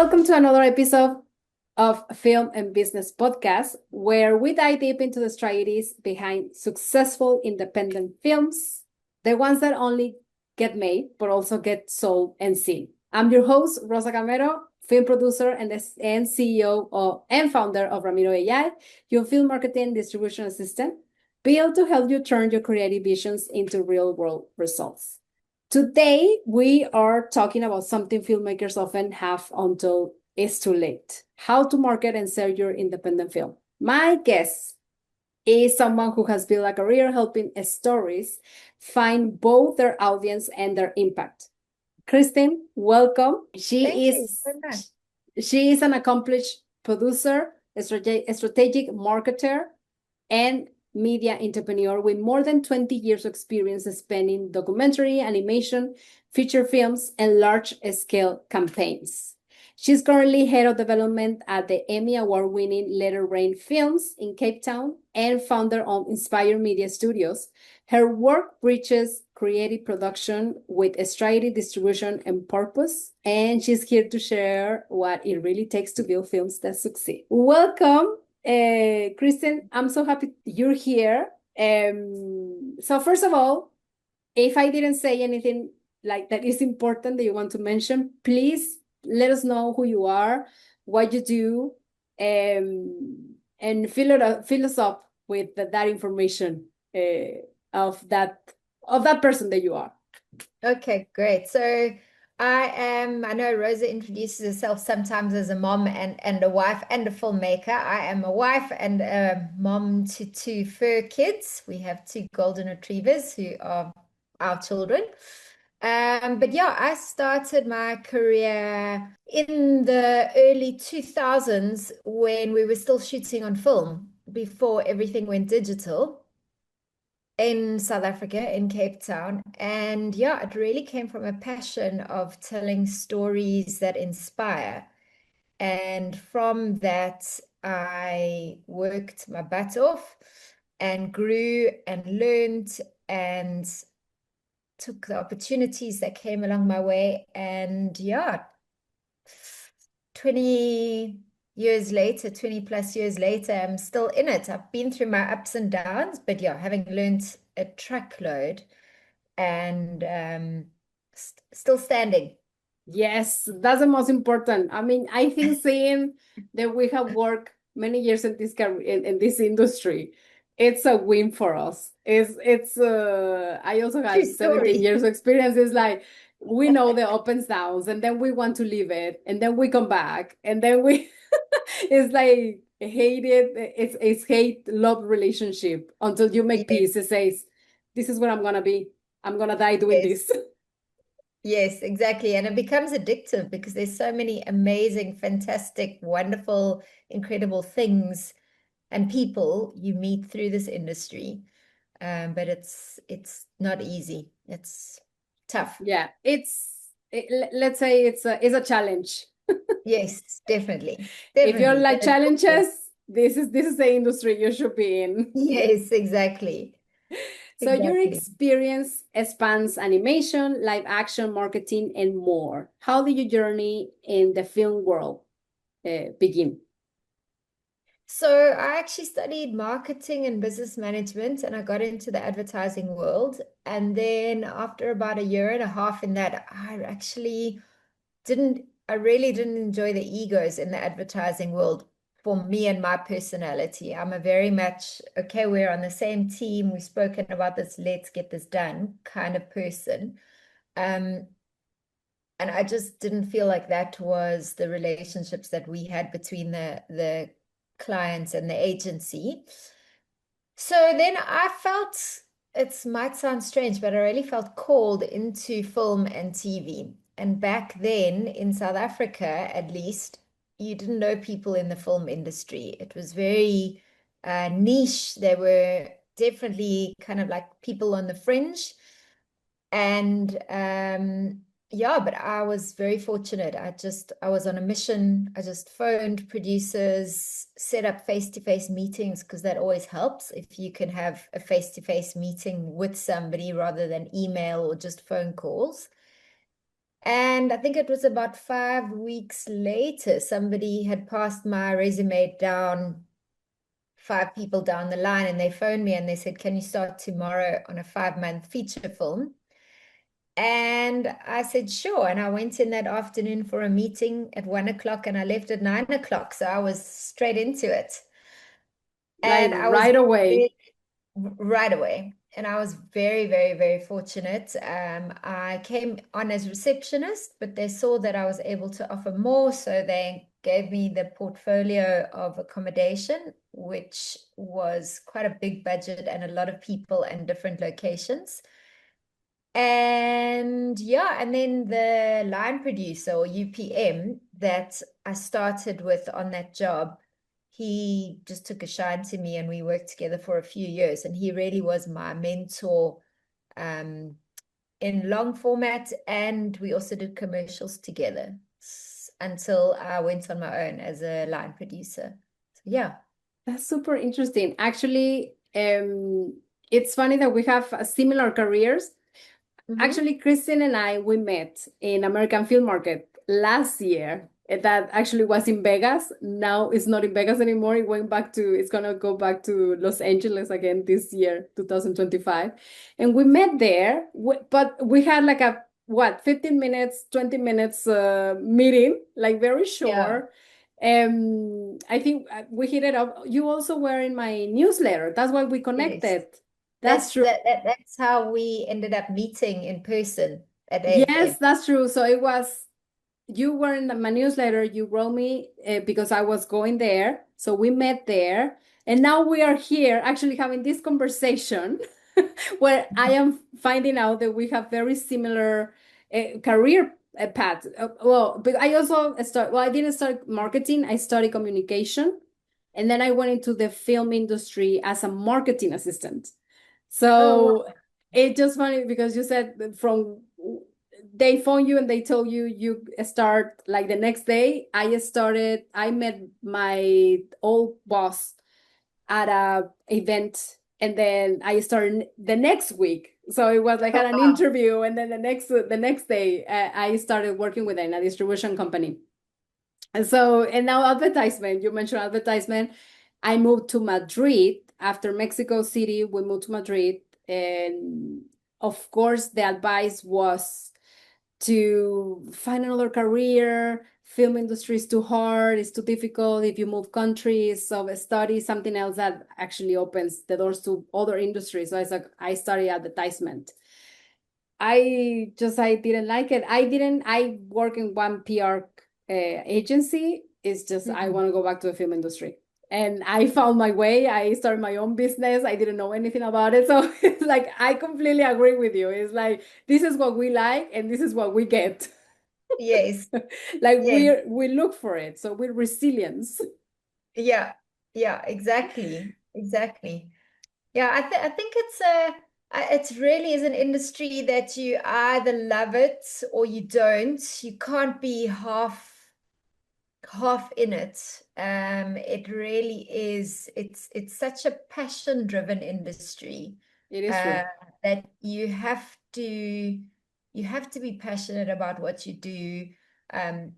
Welcome to another episode of Film and Business Podcast, where we dive deep into the strategies behind successful independent films, the ones that only get made, but also get sold and seen. I'm your host, Rosa Camero, film producer and CEO and founder of Ramiro AI, your film marketing distribution assistant, built to help you turn your creative visions into real world results. Today, we are talking about something filmmakers often have until it's too late: how to market and sell your independent film. My guest is someone who has built a career helping stories find both their audience and their impact. Kirstin, welcome. Thank you so much. She is an accomplished producer, a strategic marketer, and media entrepreneur with more than 20 years of experience spanning documentary, animation, feature films, and large-scale campaigns. She's currently head of development at the Emmy Award-winning Letter Rain Films in Cape Town and founder of Inspire Media Studios. Her work bridges creative production with strategy, distribution, and purpose, and she's here to share what it really takes to build films that succeed. Welcome, Kirstin. I'm so happy you're here. So first of all, if I didn't say anything like that is important that you want to mention, please let us know who you are, what you do, and fill us up with that information of that person that you are. Okay, great. So I know Rosa introduces herself sometimes as a mom and a wife and a filmmaker. I am a wife and a mom to two fur kids. We have two golden retrievers who are our children. But yeah, I started my career in the early 2000s when we were still shooting on film before everything went digital in South Africa, in Cape Town. And yeah, it really came from a passion of telling stories that inspire. And from that, I worked my butt off and grew and learned and took the opportunities that came along my way. And yeah, 20 years later, 20 plus years later, I'm still in it. I've been through my ups and downs, but yeah, having learned a truckload and still standing. Yes, that's the most important. I mean, I think seeing that we have worked many years in this in this industry, it's a win for us. It's I also True have 17 story. years of experience. It's like we know the ups and downs, and then we want to leave it, and then we come back, and then we it's like hate it. It's hate love relationship until you make Yes, peace. It says, this is what I'm gonna be. I'm gonna die doing yes, this. yes, exactly. And it becomes addictive because there's so many amazing, fantastic, wonderful, incredible things and people you meet through this industry. But it's not easy. It's tough. Yeah, let's say it's a challenge. Yes, definitely. If you Definitely. But like it's also, challenges, this is the industry you should be in. yes, exactly. So your Exactly. experience spans animation, live action, marketing, and more. How did your journey in the film world begin? So I actually studied marketing and business management and I got into the advertising world. And then after about a year and a half in that, I really didn't enjoy the egos in the advertising world for me and my personality. I'm a very much, okay, we're on the same team. We've spoken about this, let's get this done kind of person. Um, and I just didn't feel like that was the relationships that we had between the clients and the agency. So then I felt, it might sound strange, but I really felt called into film and TV. And back then in South Africa, at least, you didn't know people in the film industry. It was very niche. There were definitely kind of like people on the fringe. And yeah, but I was very fortunate. I was on a mission. I just phoned producers, set up face-to-face meetings because that always helps if you can have a face-to-face meeting with somebody rather than email or just phone calls. And I think it was about 5 weeks later, somebody had passed my resume down, 5 people down the line, and they phoned me and they said, "Can you start tomorrow on a 5-month feature film?" And I said, "Sure." And I went in that afternoon for a meeting at 1 o'clock and I left at 9 o'clock. So I was straight into it. Like And I was right away. right away. And I was very, very, very fortunate. I came on as receptionist, but they saw that I was able to offer more. So they gave me the portfolio of accommodation, which was quite a big budget and a lot of people and different locations. And yeah, and then the line producer or UPM that I started with on that job, he just took a shine to me and we worked together for a few years. And he really was my mentor um, in long format. And we also did commercials together until I went on my own as a line producer. So yeah. That's super interesting. Actually, it's funny that we have similar careers. Mm-hmm. Actually, Kirstin and I, we met in American Film Market last year. That actually was in Vegas. Now it's not in Vegas anymore. It went back to, it's gonna go back to Los Angeles again this year, 2025. And we met there, but we had like a, what, 15 minutes, 20 minutes meeting, like very Yeah, short. I think we hit it up. You also were in my newsletter. That's why we yes. connected. That's true. That's how we ended up meeting in person at Yes, AFM. that's true. So it was, you were in my newsletter, you wrote me because I was going there. So we met there. And now we are here actually having this conversation where I am finding out that we have very similar career paths. Well, but I also I didn't start marketing, I studied communication. And then I went into the film industry as a marketing assistant. Oh, So wow. it's just funny because you said from they phone you and they told you you start like the next day. I met my old boss at a event and then I started the next week. So it was like Oh, had an wow. interview and then the next day I started working with in a distribution company. And so, and now advertisement, you mentioned advertisement. I moved to Madrid after Mexico City. We moved to Madrid. And of course, the advice was to find another career. Film industry is too hard, it's too difficult. If you move countries, so study something else that actually opens the doors to other industries. So I studied advertisement. I didn't like it. I work in one PR agency. It's just I Mhm. want to go back to the film industry. And I found my way. I started my own business. I didn't know anything about it. So it's like I completely agree with you. It's like this is what we like and this is what we get. Yes, Like yes. we look for it. So we're resilience. Yeah, yeah, exactly. Exactly. Yeah, I think it's really is an industry that you either love it or you don't. You can't be half in it. It really is. It's such a passion-driven industry It is uh, true. that you have to be passionate about what you do. Um,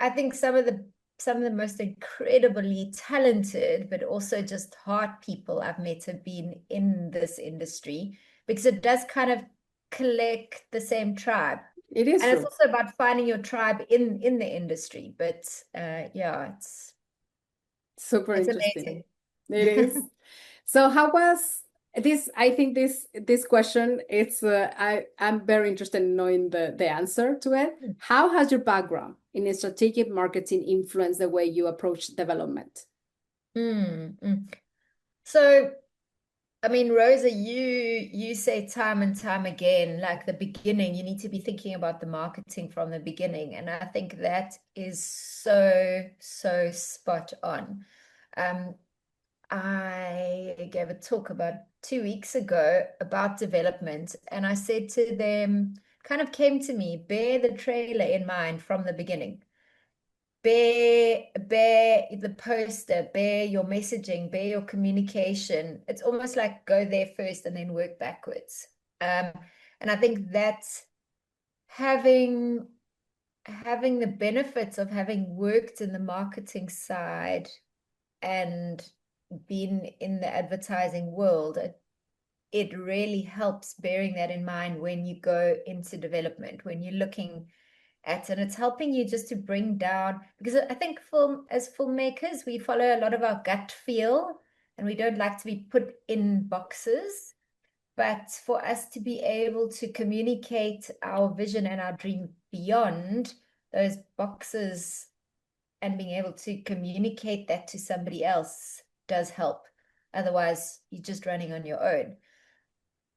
I think some of the most incredibly talented, but also just hard people I've met have been in this industry because it does kind of collect the same tribe. It is And it's true. also about finding your tribe in the industry. But yeah, Super it's interesting. amazing. It is. So how was this? I think this question it's I'm very interested in knowing the answer to it. How has your background in strategic marketing influenced the way you approach development? Mm, mm. So, I mean, Rosa, you say time and time again, like the beginning, you need to be thinking about the marketing from the beginning. And I think that is so, so spot on. Um, I gave a talk about 2 weeks ago about development, and I said to them, kind of came to me, bear the trailer in mind from the beginning. Bear the poster, bear your messaging, bear your communication. It's almost like go there first and then work backwards. And I think that's having having the benefits of having worked in the marketing side and been in the advertising world, it really helps bearing that in mind when you go into development, when you're looking at, and it's helping you just to bring down, because I think as filmmakers, we follow a lot of our gut feel and we don't like to be put in boxes. But for us to be able to communicate our vision and our dream beyond those boxes and being able to communicate that to somebody else does help. Otherwise, you're just running on your own.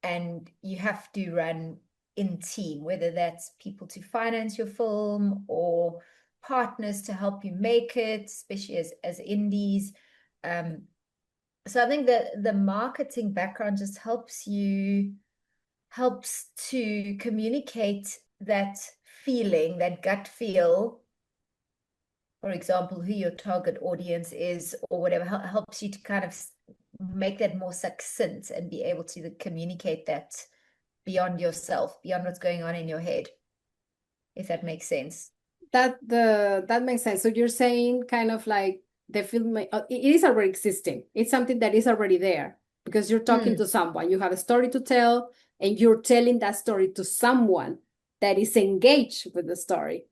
And you have to run in team, whether that's people to finance your film or partners to help you make it, especially as indies. So I think that the marketing background just helps to communicate that feeling, that gut feel, for example, who your target audience is or whatever, helps you to kind of make that more succinct and be able to communicate that beyond yourself, beyond what's going on in your head, if that makes sense. That makes sense. So you're saying kind of like the film, it is already existing. It's something that is already there because you're talking to someone. You have a story to tell, and you're telling that story to someone that is engaged with the story.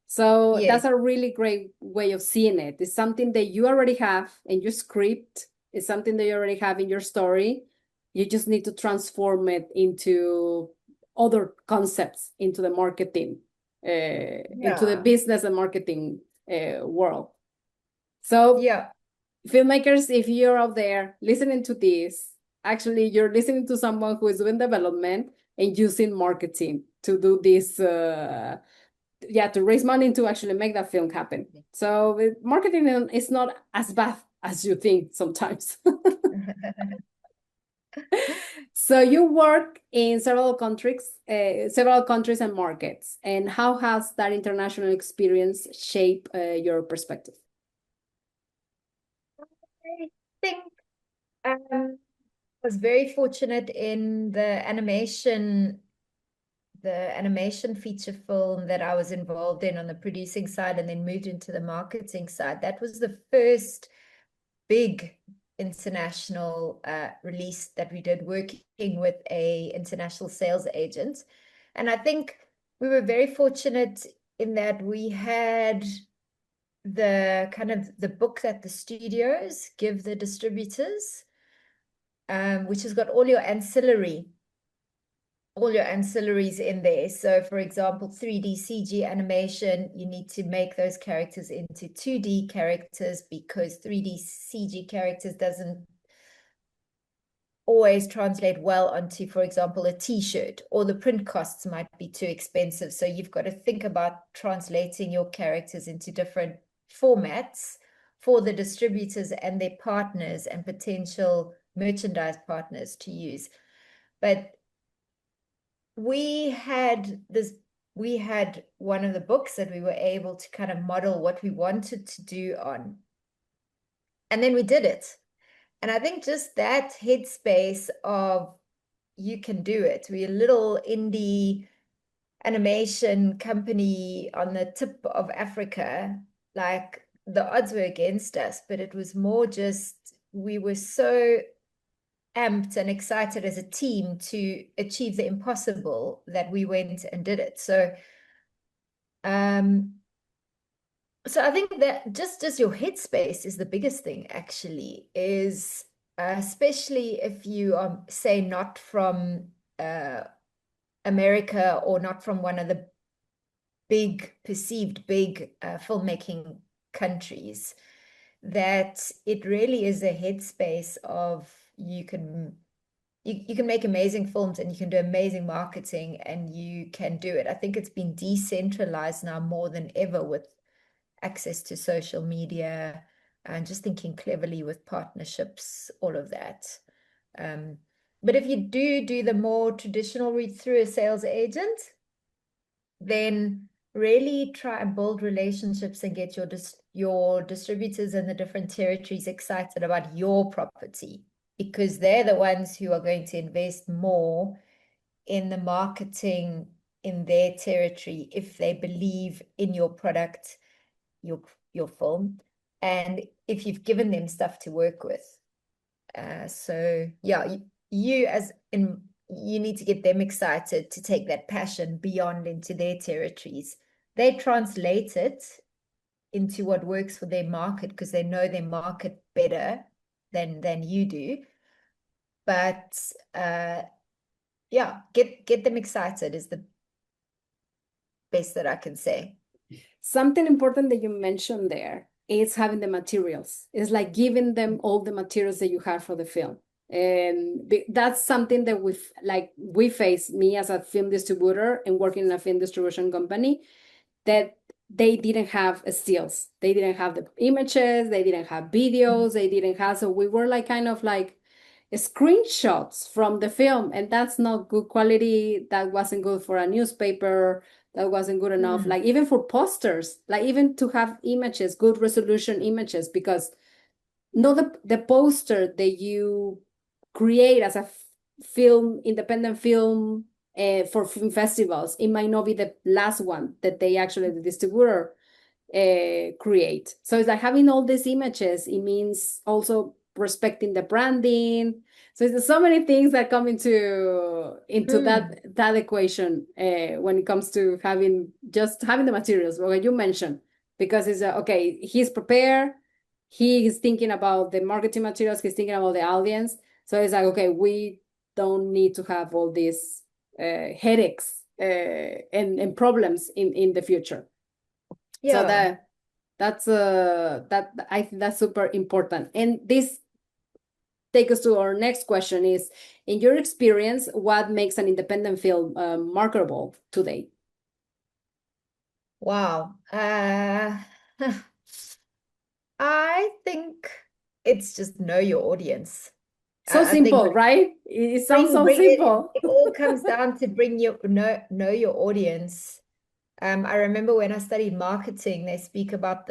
So Yes. that's a really great way of seeing it. It's something that you already have in your script. It's something that you already have in your story. You just need to transform it into other concepts, into the marketing, into the business and marketing world. So Yeah. filmmakers, if you're out there listening to this, actually you're listening to someone who is doing development and using marketing to do this, to raise money to actually make that film happen. So marketing is not as bad as you think sometimes. So you work in several countries and markets. And how has that international experience shaped your perspective? I think I was very fortunate in the animation feature film that I was involved in on the producing side and then moved into the marketing side. That was the first big international release that we did, working with a international sales agent. And I think we were very fortunate in that we had the kind of the book that the studios give the distributors, which has got all your ancillaries in there. So for example, 3D CG animation, you need to make those characters into 2D characters because 3D CG characters doesn't always translate well onto, for example, a t-shirt, or the print costs might be too expensive. So you've got to think about translating your characters into different formats for the distributors and their partners and potential merchandise partners to use. But we had one of the books that we were able to kind of model what we wanted to do on. And then we did it. And I think just that headspace of you can do it. We're a little indie animation company on the tip of Africa. Like the odds were against us, but it was more just we were so amped and excited as a team to achieve the impossible that we went and did it. So I think that just your headspace is the biggest thing, actually, is especially if you are, say, not from America or not from one of the perceived big filmmaking countries, that it really is a headspace of you can make amazing films and you can do amazing marketing and you can do it. I think it's been decentralized now more than ever with access to social media and just thinking cleverly with partnerships, all of that. But if you do the more traditional route through a sales agent, then really try and build relationships and get your distributors in the different territories excited about your property, because they're the ones who are going to invest more in the marketing in their territory if they believe in your product, your film, and if you've given them stuff to work with. So yeah, you as in you need to get them excited to take that passion beyond into their territories. They translate it into what works for their market because they know their market better than you do. But yeah, get them excited is the best that I can say. Something important that you mentioned there is having the materials. It's like giving them all the materials that you have for the film. And that's something that we face, me as a film distributor and working in a film distribution company, that they didn't have stills. They didn't have the images, they didn't have videos, they didn't have, so we were like kind of like screenshots from the film, and that's not good quality. That wasn't good for a newspaper. That wasn't good enough. Like even for posters, like even to have images, good resolution images, because not the poster that you create as a film, independent film, for film festivals, it might not be the last one that they actually, the distributor, create. So it's like having all these images, it means also respecting the branding. So there's so many things that come into that equation, when it comes to having the materials, what you mentioned, because it's okay, he's prepared, he is thinking about the marketing materials, he's thinking about the audience. So it's like, okay, we don't need to have all these headaches and problems in the future. So Yeah. I think that's super important. And this takes us to our next question is, in your experience, what makes an independent film marketable today? Wow. I think it's just know your audience. So I think simple, right? It sounds so bring it, simple. it all comes down to bring your know your audience. I remember when I studied marketing, they speak about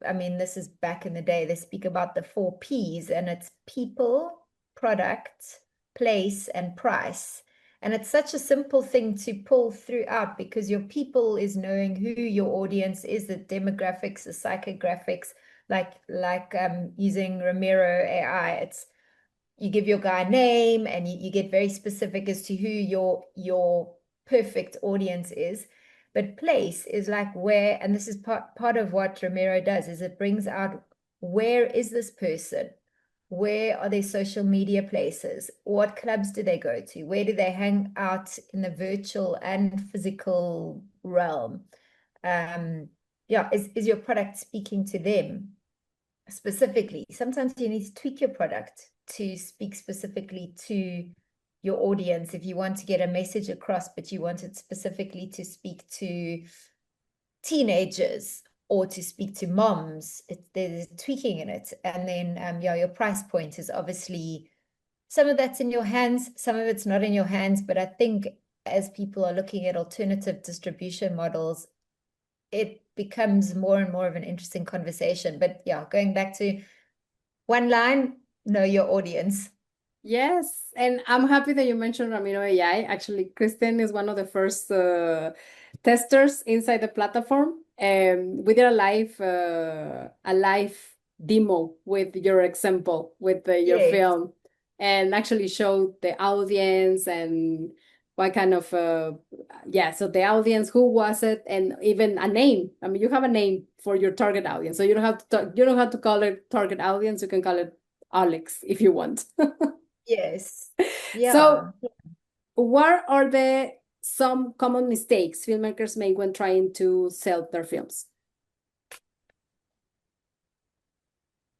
I mean, this is back in the day, they speak about the 4 Ps, and it's people, product, place, and price. And it's such a simple thing to pull throughout because your people is knowing who your audience is, the demographics, the psychographics, like using Ramiro AI. It's you give your guy a name and you get very specific as to who your perfect audience is. But place is like where, and this is part of what Ramiro does, is it brings out where is this person? Where are their social media places? What clubs do they go to? Where do they hang out in the virtual and physical realm? Yeah, is your product speaking to them specifically? Sometimes you need to tweak your product to speak specifically to your audience if you want to get a message across, but you want it specifically to speak to teenagers or to speak to moms. There's tweaking in it. And then yeah, your price point is obviously, some of that's in your hands, some of it's not in your hands. But I think as people are looking at alternative distribution models, it becomes more and more of an interesting conversation. But yeah, going back to one line, know your audience. Yes, and I'm happy that you mentioned Ramiro AI. Actually, Kirstin is one of the first testers inside the platform. We did a live demo with your example with your Yes. film, and actually showed the audience and what kind of yeah. So the audience, who was it, and even a name. I mean, you have a name for your target audience, so you don't have to you don't have to call it target audience. You can call it Alex if you want. Yes. So, Yeah. what are the some common mistakes filmmakers make when trying to sell their films?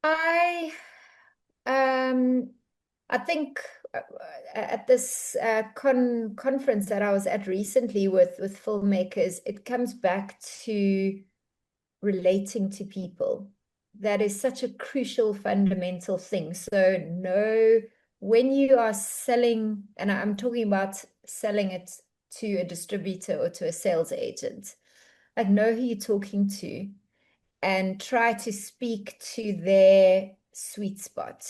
I um I think at this conference that I was at recently with filmmakers, it comes back to relating to people. That is such a crucial, fundamental thing. So know when you are selling, and I'm talking about selling it to a distributor or to a sales agent, like know who you're talking to and try to speak to their sweet spot.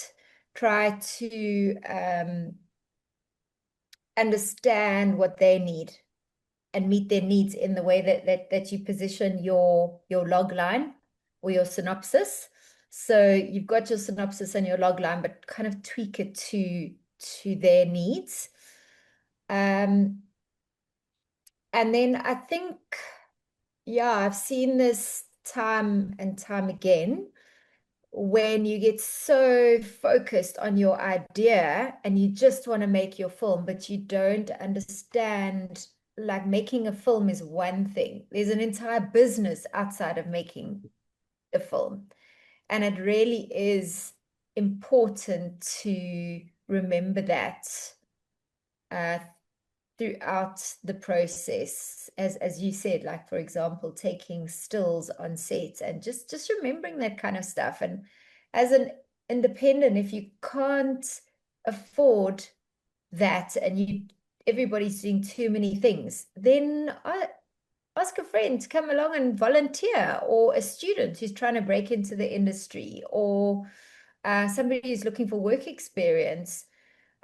Try to understand what they need. and meet their needs in the way that you position your log line or your synopsis. So you've got your synopsis and your log line, but kind of tweak it to their needs. And then I think, yeah, I've seen this time and time again when you get so focused on your idea and you just want to make your film, but you don't understand, like, making a film is one thing. There's an entire business outside of making a film. And it really is important to remember that uh, throughout the process, as you said, like, for example, taking stills on set and just remembering that kind of stuff. And as an independent, if you can't afford that and everybody's doing too many things, then ask a friend to come along and volunteer, or a student who's trying to break into the industry, or somebody who's looking for work experience.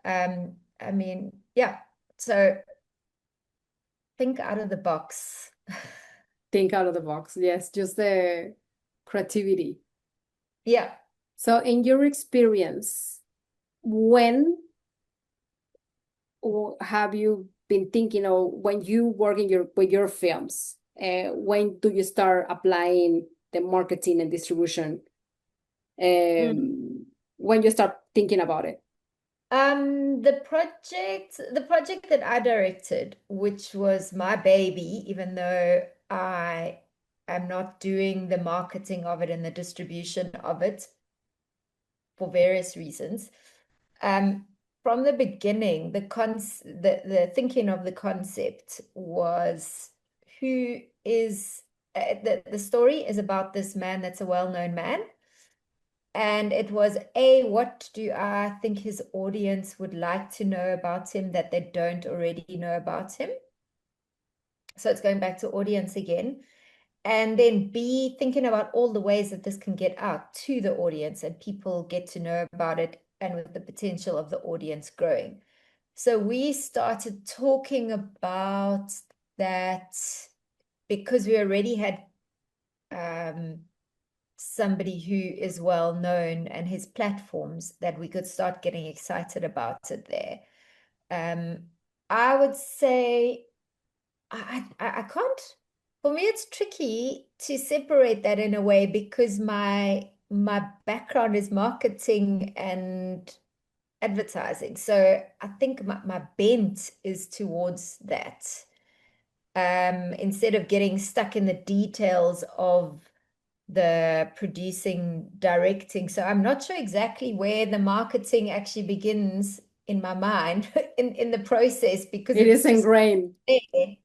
I mean, yeah. So think out of the box. Think out of the box. Yes, just the creativity. Yeah. So in your experience, when have you been thinking, or when you work with your films, when do you start applying the marketing and distribution? When you start thinking about it? The project that I directed, which was my baby, even though I am not doing the marketing of it and the distribution of it for various reasons. From the beginning, the thinking of the concept was, who is the story is about this man that's a well-known man. And it was, what do I think his audience would like to know about him that they don't already know about him? So it's going back to audience again. And then B, thinking about all the ways that this can get out to the audience and people get to know about it, and with the potential of the audience growing. So we started talking about that because we already had somebody who is well known and his platforms, that we could start getting excited about it there. I would say I can't, for me it's tricky to separate that in a way, because my background is marketing and advertising. So I think my bent is towards that. Instead of getting stuck in the details of the producing, directing. So I'm not sure exactly where the marketing actually begins in my mind in the process, because It it's is just ingrained. there.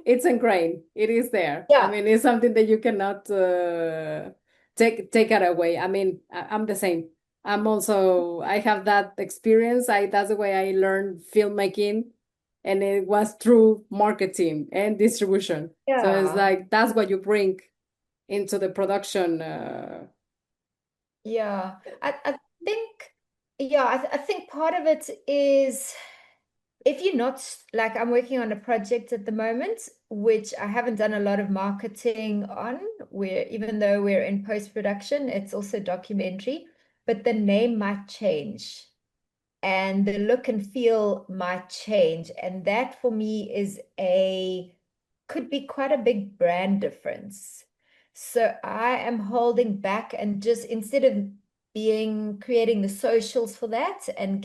It's ingrained. It is there. I Yeah. mean, it's something that you cannot take it away. I mean, I'm the same. I have that experience. That's the way I learned filmmaking, and it was through marketing and distribution. So it's Yeah. like that's what you bring into the production. Yeah. I think, yeah, I think part of it is, if you're not, like, I'm working on a project at the moment, which I haven't done a lot of marketing on, where even though we're in post-production, it's also documentary, but the name might change and the look and feel might change. And that for me could be quite a big brand difference. So I am holding back, and just, instead of creating the socials for that and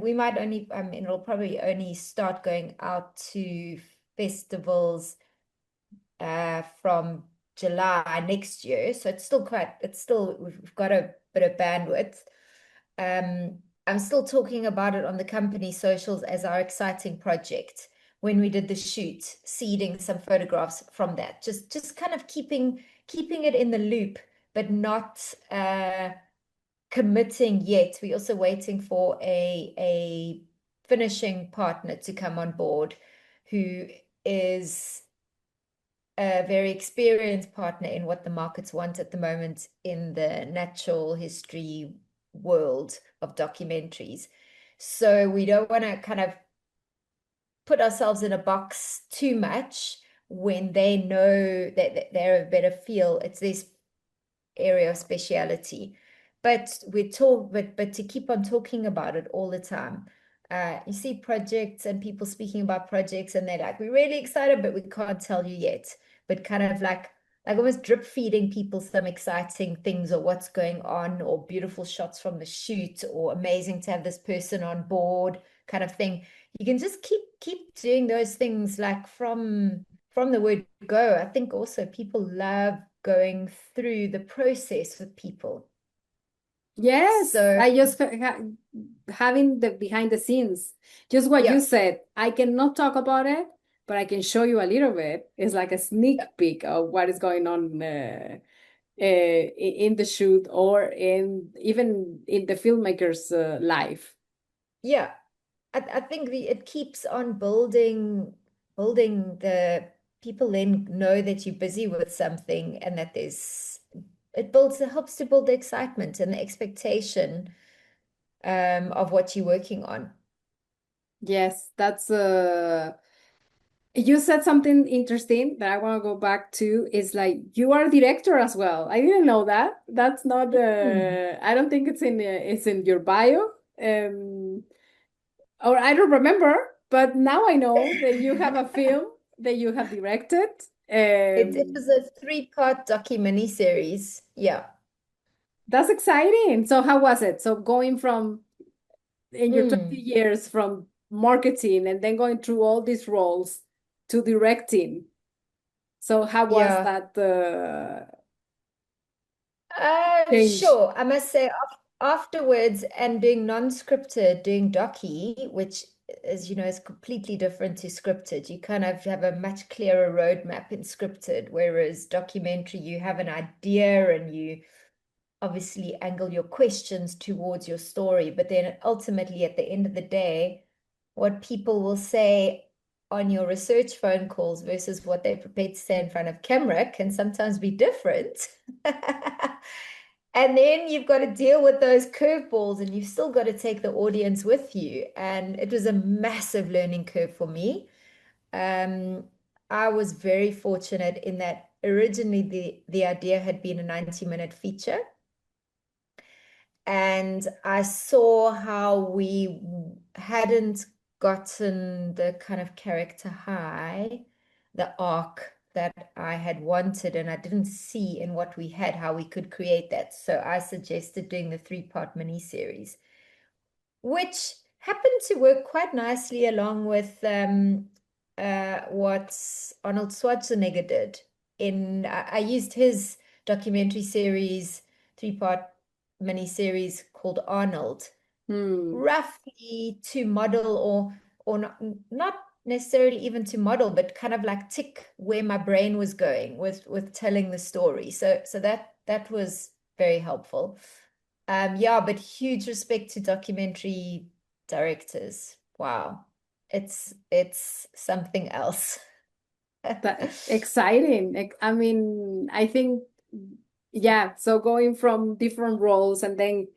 we might only, I mean, it'll probably only start going out to festivals from July next year. So we've got a bit of bandwidth. I'm still talking about it on the company socials as our exciting project. When we did the shoot, seeding some photographs from that, just kind of keeping it in the loop, but not committing yet. We're also waiting for a finishing partner to come on board, who is a very experienced partner in what the markets want at the moment in the natural history world of documentaries. So we don't want to kind of put ourselves in a box too much when they know that they're a better feel. It's this area of speciality. But we talk, but to keep on talking about it all the time. You see projects and people speaking about projects, and they're like, we're really excited, but we can't tell you yet. But kind of like almost drip feeding people some exciting things or what's going on, or beautiful shots from the shoot, or amazing to have this person on board, kind of thing. You can just keep doing those things like from the word go. I think also people love going through the process with people. Yes, So I just having the behind the scenes. Just what you yeah, said. I cannot talk about it, but I can show you a little bit. It's like a yeah, sneak peek of what is going on in the shoot or in even in the filmmakers' life. yeah. I think it keeps on building the people then know that you're busy with something, and that it helps to build the excitement and the expectation of what you're working on. Yes, that's you said something interesting that I want to go back to is like you are a director as well. I didn't know that. That's not Hmm. I don't think it's in your bio. Or I don't remember, but now I know that you have a film that you have directed. It was a three-part documentary series. Yeah. That's exciting. So how was it? So going from in your 20 Mm. years from marketing and then going through all these roles to directing. So how was Yeah. that change? Sure. I must say, afterwards, and doing non-scripted, doing docu, which, as you know, is completely different to scripted. You kind of have a much clearer roadmap in scripted, whereas documentary, you have an idea and you obviously angle your questions towards your story. But then ultimately, at the end of the day, what people will say on your research phone calls versus what they're prepared to say in front of camera can sometimes be different. And then you've got to deal with those curveballs, and you've still got to take the audience with you. And it was a massive learning curve for me. Um, I was very fortunate in that originally the idea had been a 90-minute feature. And I saw how we hadn't gotten the kind of character high, the arc that I had wanted, and I didn't see in what we had how we could create that. So I suggested doing the three-part miniseries, which happened to work quite nicely along with what Arnold Schwarzenegger did. I used his documentary series, three-part mini-series called Arnold, Hmm. roughly to model, or not necessarily even to model, but kind of like tick where my brain was going with telling the story. So that was very helpful. Yeah, but huge respect to documentary directors. Wow. It's something else. That exciting. I mean, I think, yeah. So going from different roles and then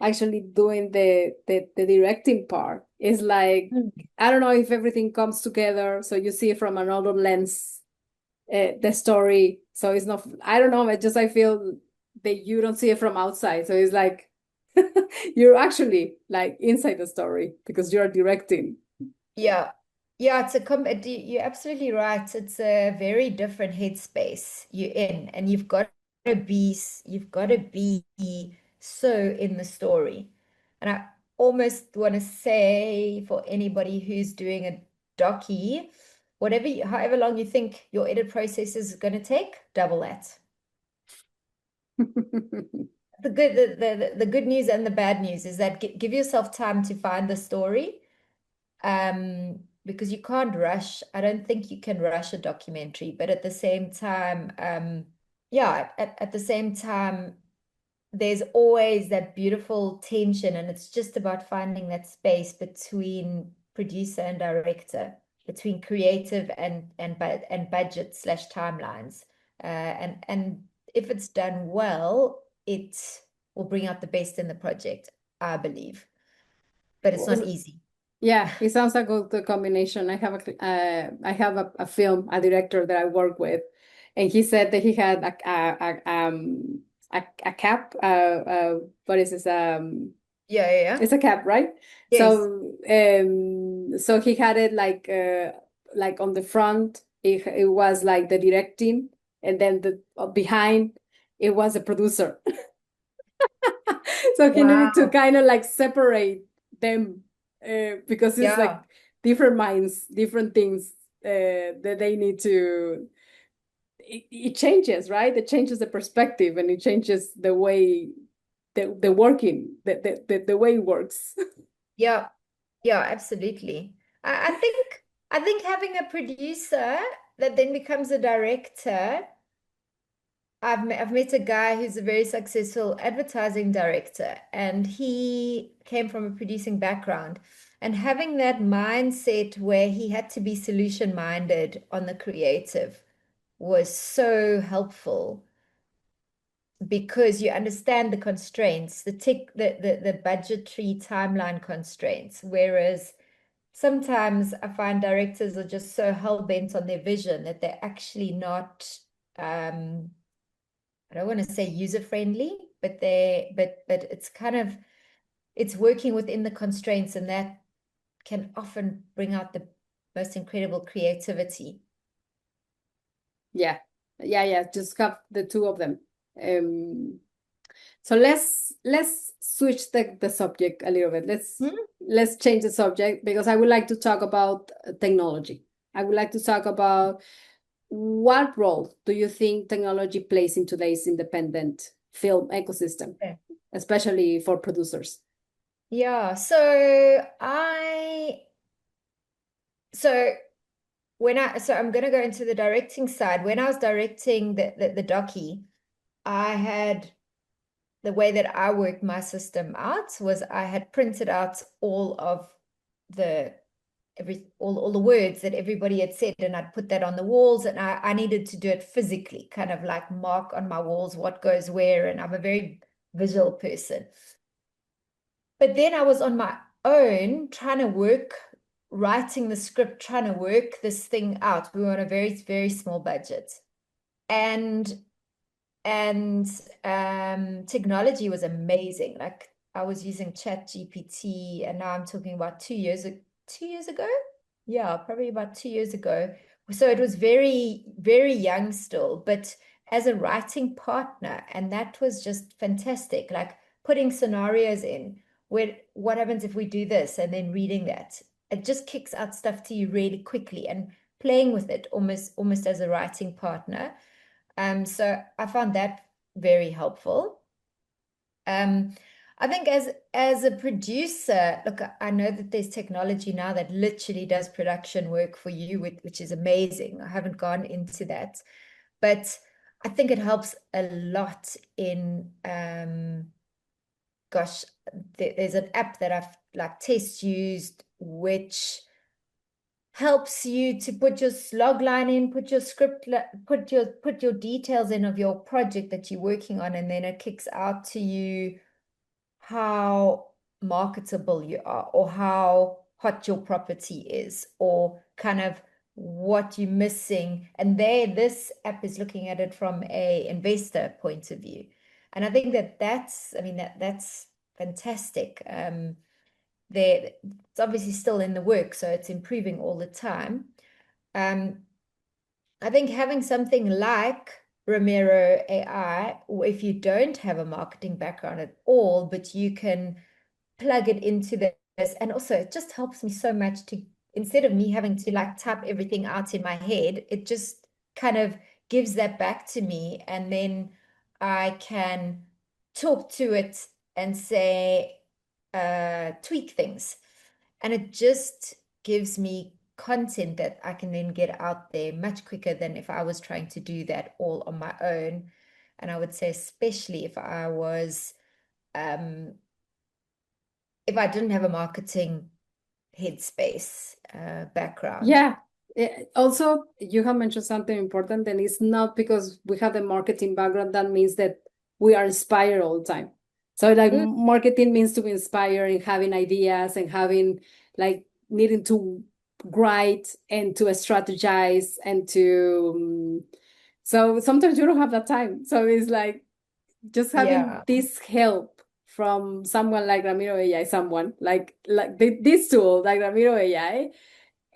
actually doing the directing part is like, Mm. I don't know if everything comes together. So you see it from another lens, the story. So it's not, I don't know. I feel that you don't see it from outside. So it's like you're actually like inside the story because you're directing. Yeah. Yeah, you're absolutely right. It's a very different headspace you're in, and you've got to be so in the story. And I almost want to say for anybody who's doing a docu, however long you think your edit process is going to take, double that. The good news and the bad news is that give yourself time to find the story, because you can't rush. I don't think you can rush a documentary, but at the same time, yeah, at the same time, there's always that beautiful tension, and it's just about finding that space between producer and director, between creative and budget slash timelines. And if it's done well, it will bring out the best in the project, I believe. But it's not easy. Yeah, it sounds like a good combination. I have a film, a director that I work with, and he said that he had a cap. What is this? Yeah, yeah, yeah. It's a cap, right? Yes. So he had it like on the front. It was like the directing, and then the behind it was a producer. So he needed to Wow. kind of like separate them because it's like Yeah. different minds, different things that they need to. It changes, right? It changes the perspective and it changes the way the working, the way it works. Yeah. Yeah, absolutely. I think having a producer that then becomes a director. I've met a guy who's a very successful advertising director, and he came from a producing background. And having that mindset where he had to be solution minded on the creative was so helpful because you understand the constraints, the budgetary timeline constraints. Whereas sometimes I find directors are just so hell-bent on their vision that they're actually not I don't want to say user friendly, but but it's kind of it's working within the constraints, and that can often bring out the most incredible creativity. Yeah, yeah. Just have the two of them. Um, so let's switch the subject a little bit. Hmm? Let's change the subject because I would like to talk about technology. I would like to talk about what role do you think technology plays in today's independent film ecosystem, Okay. especially for producers? Yeah, so so I'm gonna go into the directing side. When I was directing the docu, I had the way that I worked my system out was I had printed out all of the all the words that everybody had said, and I'd put that on the walls, and I needed to do it physically, kind of like mark on my walls what goes where, and I'm a very visual person. But then I was on my own trying to work, writing the script, trying to work this thing out. We were on a very, very small budget. And and technology was amazing. Like I was using Chat GPT, and now I'm talking about 2 years ago. Yeah, probably about 2 years ago. So it was very, very young still, but as a writing partner, and that was just fantastic. Like putting scenarios in where what happens if we do this, and then reading that. It just kicks out stuff to you really quickly, and playing with it almost as a writing partner. So I found that very helpful. Um, I think as a producer, look, I know that there's technology now that literally does production work for you, which is amazing. I haven't gone into that, but I think it helps a lot in gosh, there's an app that I've like test used, which helps you to put your log line in, put your script, put your details in of your project that you're working on, and then it kicks out to you how marketable you are, or how hot your property is, or kind of what you're missing. And this app is looking at it from a investor point of view. And I think I mean, that's fantastic. It's obviously still in the work, so it's improving all the time. Um, I think having something like Ramiro AI, or if you don't have a marketing background at all, but you can plug it into this, and also it just helps me so much to, instead of me having to like type everything out in my head, it just kind of gives that back to me, and then I can talk to it and say, tweak things. And it just gives me content that I can then get out there much quicker than if I was trying to do that all on my own. And I would say, especially um, if I didn't have a marketing headspace background. Yeah. Also, you have mentioned something important, and it's not because we have the marketing background that means that we are inspired all the time. So, like, Mm, marketing means to be inspired and having ideas and having like needing to write and to strategize and to so sometimes you don't have that time. So it's like just having Yeah. this help from someone like Ramiro AI, someone like this tool like Ramiro AI,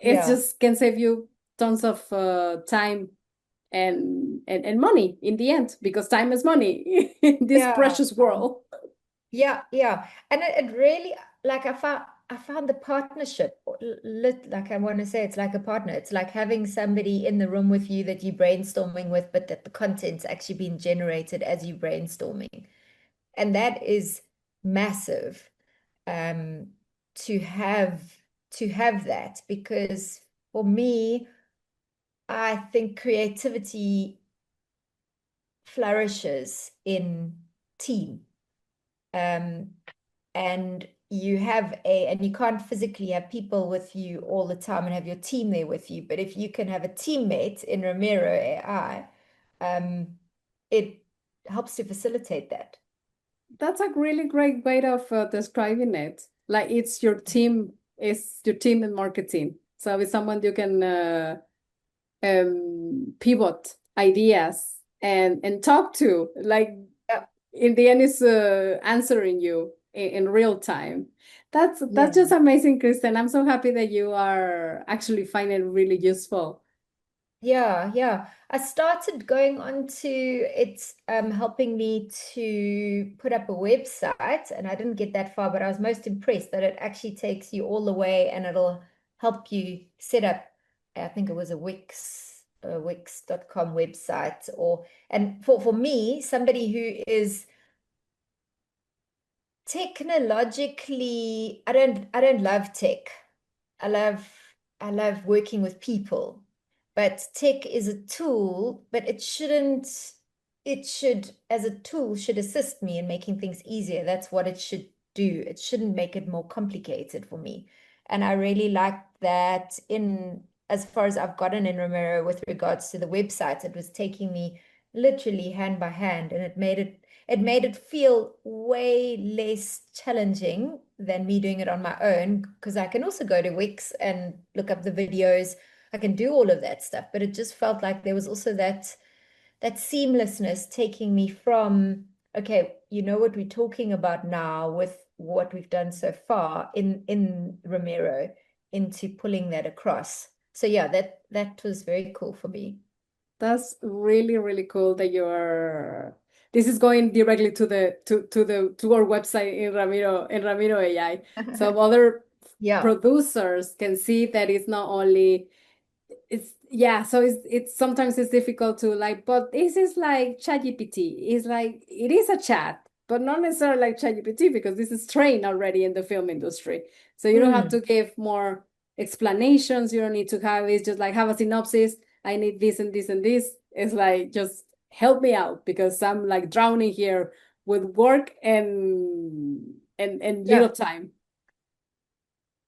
it Yeah. just can save you tons of time and money in the end, because time is money in this Yeah. precious world. Yeah, yeah. And it really, like I found the partnership, like I want to say it's like a partner. It's like having somebody in the room with you that you're brainstorming with, but that the content's actually being generated as you brainstorming. And that is massive, um, to have that, because for me, I think creativity flourishes in team. Um, and and you can't physically have people with you all the time and have your team there with you. But if you can have a teammate in Ramiro AI, it helps to facilitate that. That's a really great way of describing it. Like it's your team in marketing. So it's someone you can pivot ideas and talk to. Like Yeah, in the end, is answering you in real time. yeah. That's just amazing, Kristen. I'm so happy that you are actually finding it really useful. Yeah, yeah. I started going on to it's helping me to put up a website, and I didn't get that far, but I was most impressed that it actually takes you all the way and it'll help you set up, I think it was a Wix.com website. Or and for me, somebody who is technologically, I don't love tech. I love I love working with people. But tech is a tool, but it should, as a tool, should assist me in making things easier. That's what it should do. It shouldn't make it more complicated for me. And I really like that in as far as I've gotten in Romero with regards to the website, it was taking me literally hand by hand, and it made it feel way less challenging than me doing it on my own, because I can also go to Wix and look up the videos. I can do all of that stuff, but it just felt like there was also that seamlessness taking me from, okay, you know what we're talking about now with what we've done so far in Ramiro, into pulling that across. So yeah, that was very cool for me. That's really, really cool that you're this is going directly to to our website in Ramiro AI. So other Yeah, producers can see that it's not only it's yeah, so it's sometimes it's difficult to like, but this is like ChatGPT. It's like it is a chat, but not necessarily like ChatGPT, because this is trained already in the film industry. So you don't have to mm, give more explanations. You don't need to have it's just like have a synopsis. I need this and this and this. It's like just help me out because I'm like drowning here with work and yeah, little time.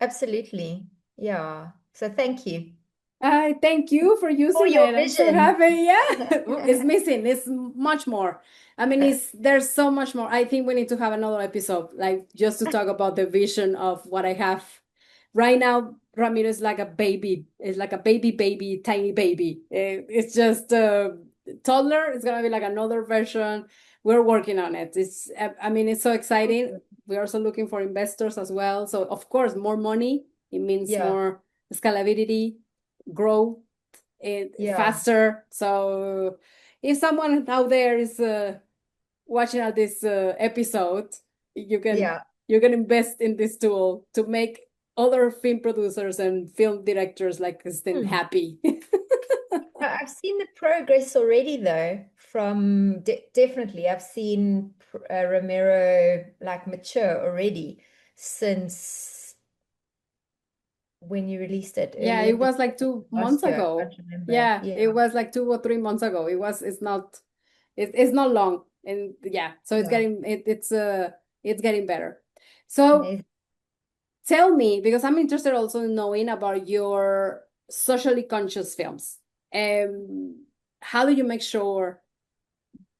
absolutely. Yeah, so thank you I thank you for for using your it. I'm so vision. happy. Yeah, it's missing. It's much more. I mean, it's there's so much more. I think we need to have another episode, like just to talk about the vision of what I have right now. Ramiro is like a baby. It's like a baby, tiny baby. It's just a toddler. It's gonna be like another version. We're working on it. I mean, it's so exciting. We're also looking for investors as well. So of course, more money. It means Yeah, more scalability, grow it yeah, faster. So if someone out there is watching out this episode, you can yeah. you can invest in this tool to make other film producers and film directors like Kristen Hmm. happy. I've seen the progress already, though, from definitely. I've seen Romero like mature already since when you released it Yeah, earlier it was like 2 months last year. I ago. can't remember. Yeah, Yeah, it was like 2 or 3 months ago. It's not long. And yeah, so yeah, it's getting better. So amazing. tell me, because I'm interested also in knowing about your socially conscious films. How do you make sure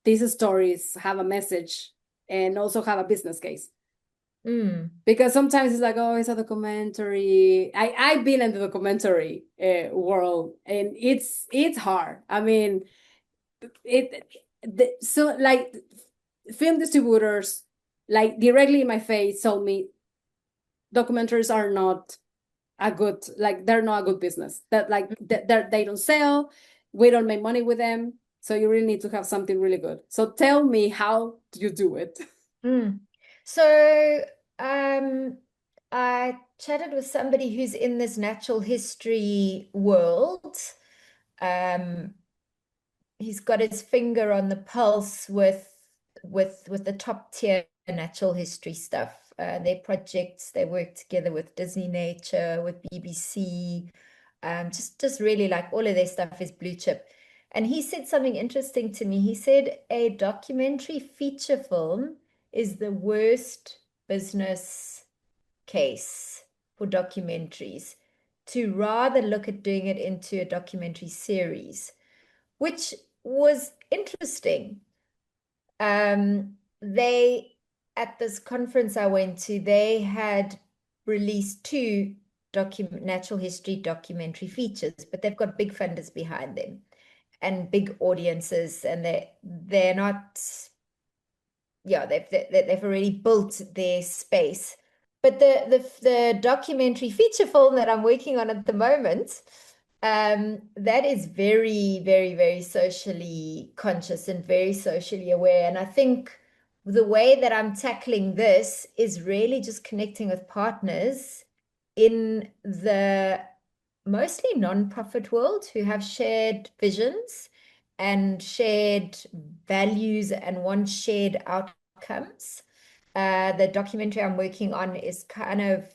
these stories have a message and also have a business case? Mm. Because sometimes it's like, oh, it's a documentary. I've been in the documentary world, and it's hard. I mean, so like film distributors like directly in my face told me documentaries are not a good, like they're not a good business, that like they don't sell, we don't make money with them, so you really need to have something really good. So tell me, how do you do it? Mm. So, I chatted with somebody who's in this natural history world. Um, he's got his finger on the pulse with the top tier natural history stuff. Their projects, they work together with Disney Nature, with BBC, just really like all of their stuff is blue chip. And he said something interesting to me. He said a documentary feature film is the worst business case for documentaries, to rather look at doing it into a documentary series, which was interesting. They, at this conference I went to, they had released two natural history documentary features, but they've got big funders behind them and big audiences, and they're not, yeah, they've already built their space. But the documentary feature film that I'm working on at the moment, that is very, very, very socially conscious and very socially aware. And I think the way that I'm tackling this is really just connecting with partners in the mostly non-profit world who have shared visions and shared values and want shared outcomes. The documentary I'm working on is kind of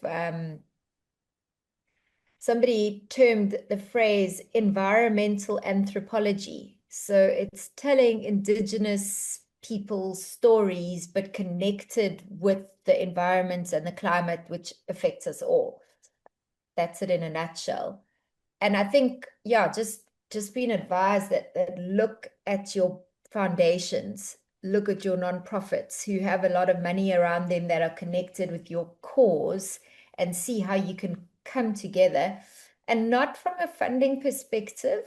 somebody termed the phrase environmental anthropology. So it's telling indigenous people's stories, but connected with the environment and the climate, which affects us all. That's it in a nutshell. And I think, yeah, just being advised that look at your foundations, look at your nonprofits who have a lot of money around them that are connected with your cause, and see how you can come together, and not from a funding perspective,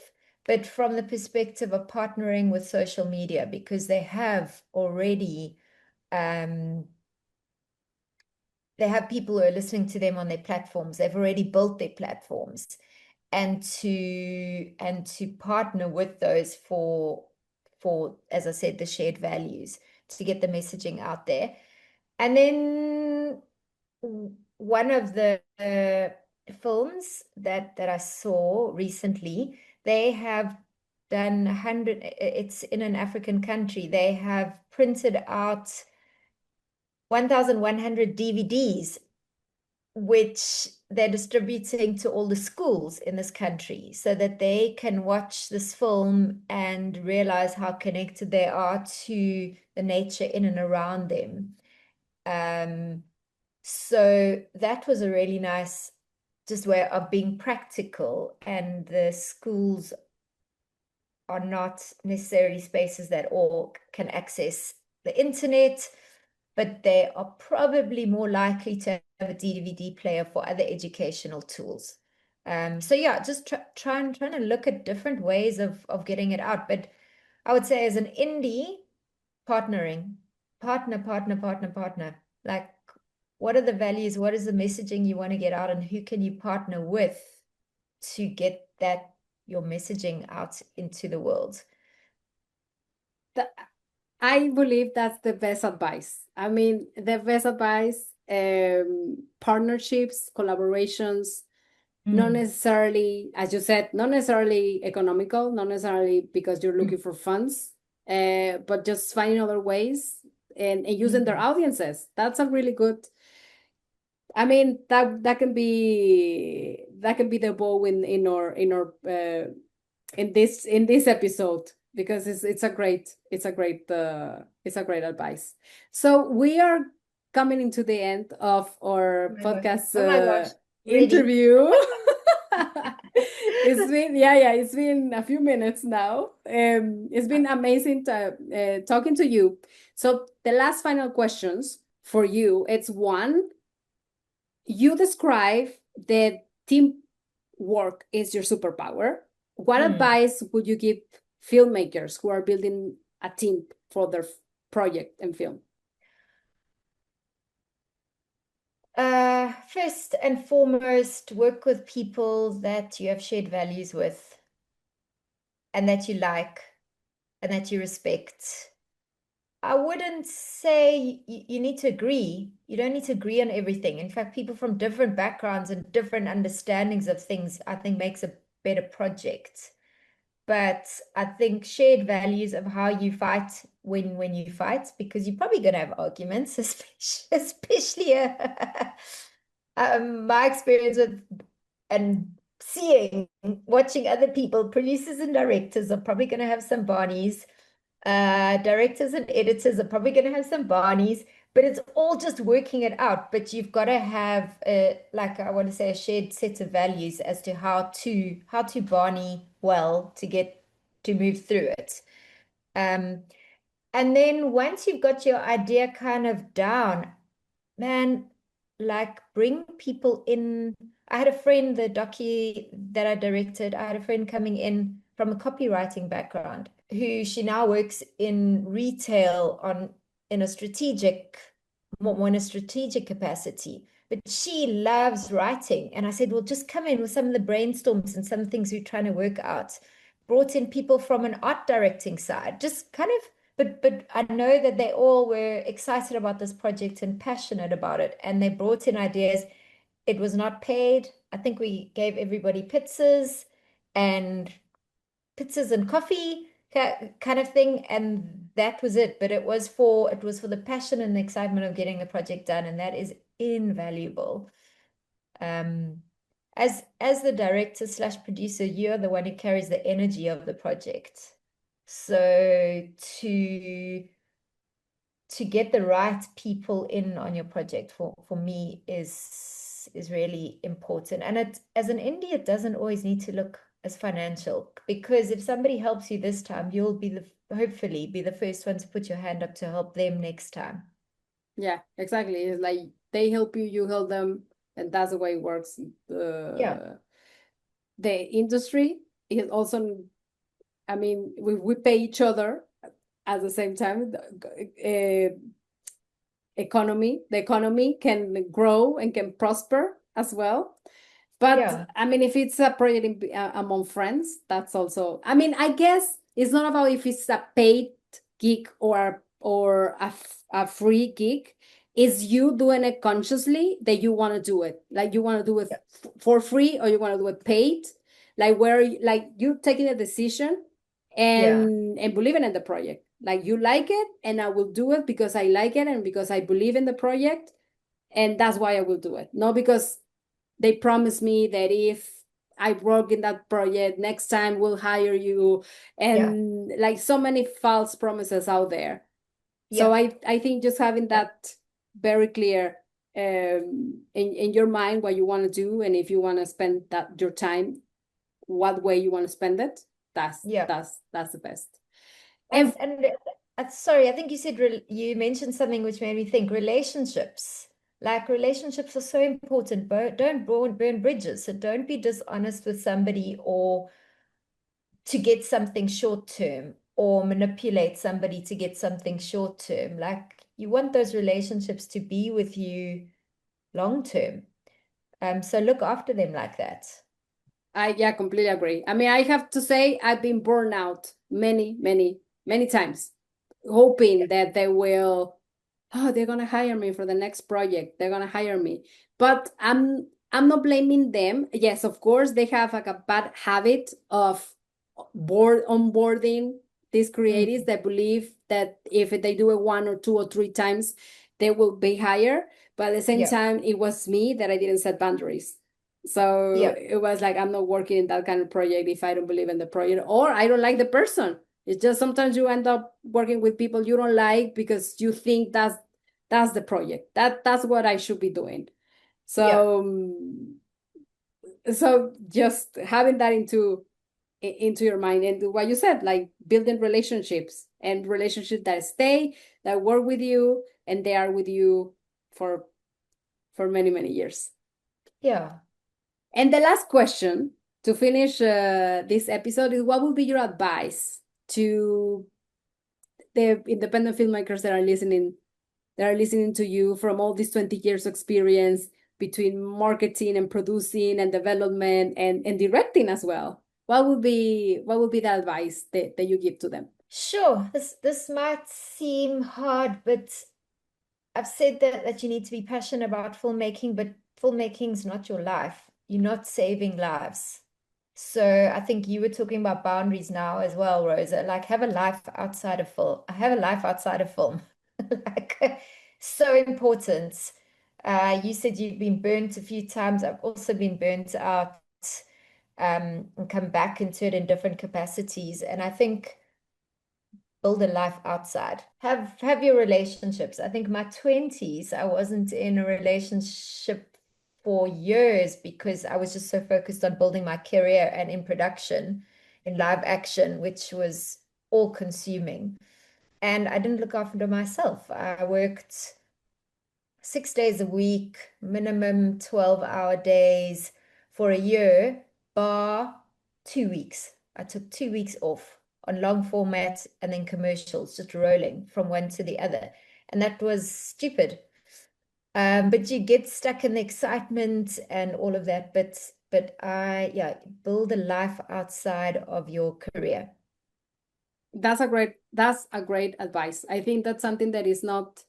but from the perspective of partnering with social media, because they have already they have people who are listening to them on their platforms. They've already built their platforms, and to partner with those for, as I said, the shared values, to get the messaging out there. And then one of the films that I saw recently, they have done 100, it's in an African country, they have printed out 1,100 DVDs, which they're distributing to all the schools in this country so that they can watch this film and realize how connected they are to the nature in and around them. So that was a really nice just way of being practical, and the schools are not necessarily spaces that all can access the internet, but they are probably more likely to have a DVD player for other educational tools. So yeah, just trying to look at different ways of getting it out. But I would say as an indie, partnering, partner. Like, what are the values? What is the messaging you want to get out, and who can you partner with to get that your messaging out into the world? I believe that's the best advice. I mean, the best advice, partnerships, collaborations, not necessarily, as you said, not necessarily economical, not necessarily because you're looking for funds, but just finding other ways and using their audiences. That's a really good, I mean, that can be the bow in this episode, because it's a great advice. So we are coming into the end of our podcast Oh my gosh, ready. interview. It's been a few minutes now. It's been amazing talking to you. So the last final questions for you. It's one, you describe that teamwork is your superpower. What advice would you give filmmakers who are building a team for their project and film? First and foremost, work with people that you have shared values with and that you like and that you respect. I wouldn't say you need to agree. You don't need to agree on everything. In fact, people from different backgrounds and different understandings of things, I think, makes a better project. But I think shared values of how you fight when you fight, because you're probably going to have arguments, especially my experience with and seeing, watching other people, producers and directors are probably going to have some Barneys. Directors and editors are probably going to have some Barneys, but it's all just working it out. But you've got to have like I want to say a shared set of values as to how to Barney well to move through it. And then once you've got your idea kind of down, man, like bring people in. I had a friend, the docu that I directed, I had a friend coming in from a copywriting background who she now works in retail in a strategic, more in a strategic capacity. But she loves writing. And I said, well, just come in with some of the brainstorms and some things we're trying to work out. Brought in people from an art directing side, just kind of but I know that they all were excited about this project and passionate about it, and they brought in ideas. It was not paid. I think we gave everybody and pizzas and coffee kind of thing, and that was it. But it was for the passion and the excitement of getting the project done, and that is invaluable. As the director slash producer, you're the one who carries the energy of the project. So to get the right people in on your project for me is really important. And it as an indie, it doesn't always need to look as financial, because if somebody helps you this time, you'll hopefully be the first one to put your hand up to help them next time. Yeah, exactly. It's like they help you, you help them, and that's the way it works. Yeah. The industry is also, I mean, we pay each other at the same time. The economy can grow and can prosper as well. But Yeah. I mean, if it's a project among friends, that's also, I mean, I guess it's not about if it's a paid gig or a free gig. Is you doing it consciously that you want to do it? Like you want to do it for free, or you want to do it paid? Like like you taking a decision Yeah. and believing in the project. Like you like it, and I will do it because I like it and because I believe in the project, and that's why I will do it. Not because they promise me that if I work in that project, next time we'll hire you, Yeah. and like so many false promises out there. So Yeah. I think just having Yeah. that very clear in your mind what you want to do, and if you want to spend that your time, what way you want to spend it, that's Yeah. that's the best. And And sorry, I think you said you mentioned something which made me think relationships. Like relationships are so important, but don't burn bridges. So don't be dishonest with somebody or to get something short term or manipulate somebody to get something short term. Like you want those relationships to be with you long term. So look after them like that. I yeah, completely agree. I mean, I have to say I've been burned out many times, hoping that they will, oh, they're gonna hire me for the next project. They're gonna hire me. But I'm not blaming them. Yes, of course, they have like a bad habit of onboarding these creatives Mm, that believe that if they do it one or two or three times, they will be higher. But at the same yeah, time, it was me that I didn't set boundaries. So yeah, it was like, I'm not working in that kind of project if I don't believe in the project, or I don't like the person. It's just sometimes you end up working with people you don't like because you think that's the project. That's what I should be doing. yeah, So so just having that into your mind, and what you said, like building relationships and relationships that stay, that work with you, and they are with you for many, many years. Yeah. And the last question to finish this episode is, what would be your advice to the independent filmmakers that are listening to you from all these 20 years experience between marketing and producing and development and directing as well? What would be the advice that you give to them? Sure. This might seem hard, but I've said that you need to be passionate about filmmaking, but filmmaking's not your life. You're not saving lives. So I think you were talking about boundaries now as well, Rosa. Like, have a life outside of film. I have a life outside of film. Like, so important. You said you've been burnt a few times. I've also been burnt out, and come back into it in different capacities. And I think build a life outside. Have your relationships. I think my 20s, I wasn't in a relationship for years because I was just so focused on building my career and in production, in live action, which was all consuming. And I didn't look after myself. I worked 6 days a week, minimum 12-hour days for a year, bar 2 weeks. I took 2 weeks off on long format and then commercials, just rolling from one to the other. And that was stupid. But you get stuck in the excitement and all of that. But yeah, build a life outside of your career. That's a great advice. I think that's something that is not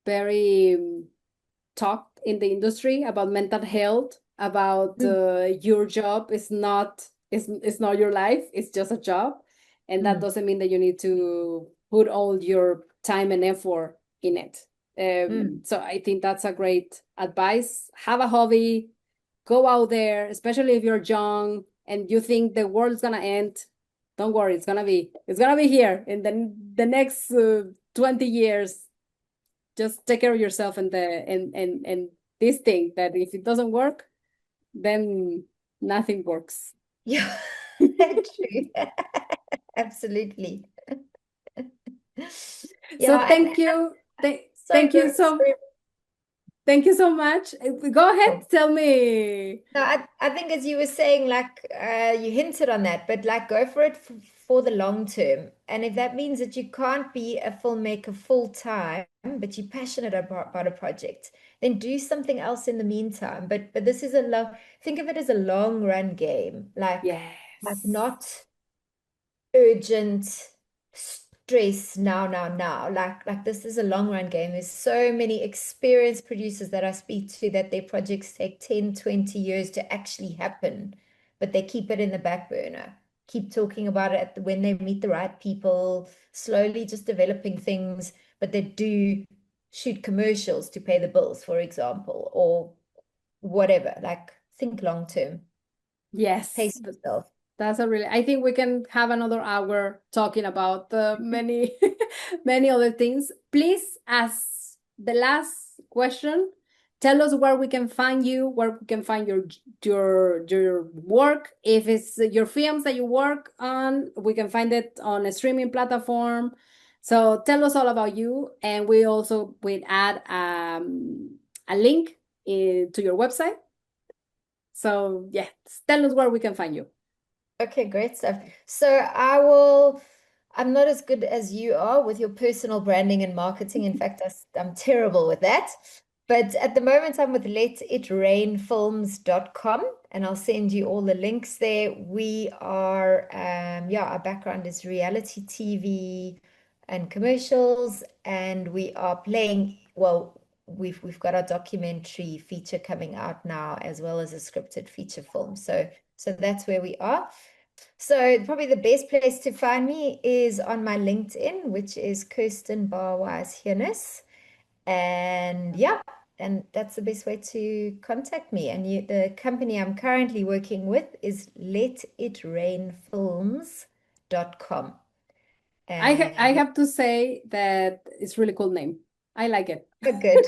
very talked in the industry about mental health, about Mm, your job is not your life, it's just a job. And that mm, doesn't mean that you need to put all your time and effort in it. mm. So I think that's a great advice. Have a hobby, go out there, especially if you're young and you think the world's gonna end. Don't worry, it's gonna be here in the next 20 years. Just take care of yourself and this thing that if it doesn't work, then nothing works. Yeah, true. Absolutely. So Yeah, and sorry, thank you sorry. thank you so much. Go ahead, Oh, tell me. no, I think as you were saying, like you hinted on that, but like go for it for the long term. And if that means that you can't be a filmmaker full time, but you're passionate about a project, then do something else in the meantime. But this is a long, think of it as a long run game, like Yes. not urgent stress now. Like this is a long run game. There's so many experienced producers that I speak to that their projects take 10, 20 years to actually happen, but they keep it in the back burner. Keep talking about it when they meet the right people, slowly just developing things, but they do shoot commercials to pay the bills, for example, or whatever. Like think long term, Yes. pace yourself. That's a really, I think we can have another hour talking about many, many other things. Please, as the last question, tell us where we can find you, where we can find your work. If it's your films that you work on, we can find it on a streaming platform. So tell us all about you, and we also will add a link to your website. So yeah, tell us where we can find you. Okay, great stuff. So I'm not as good as you are with your personal branding and marketing. In fact, I'm terrible with that. But at the moment, I'm with letitrainfilms.com and I'll send you all the links there. We are, yeah, our background is reality TV and commercials, and we are playing, well, we've got our documentary feature coming out now, as well as a scripted feature film. So that's where we are. So probably the best place to find me is on my LinkedIn, which is Kirstin Barwise Heunes. And yeah, and that's the best way to contact me. And the company I'm currently working with is letitrainfilms.com. I And have to say that it's really cool name. I like it. good.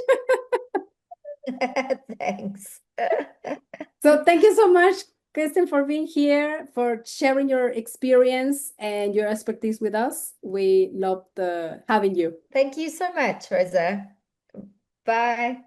Thanks. So thank you so much, Kirstin, for being here, for sharing your experience and your expertise with us. We loved having you. Thank you so much, Rosa. Bye.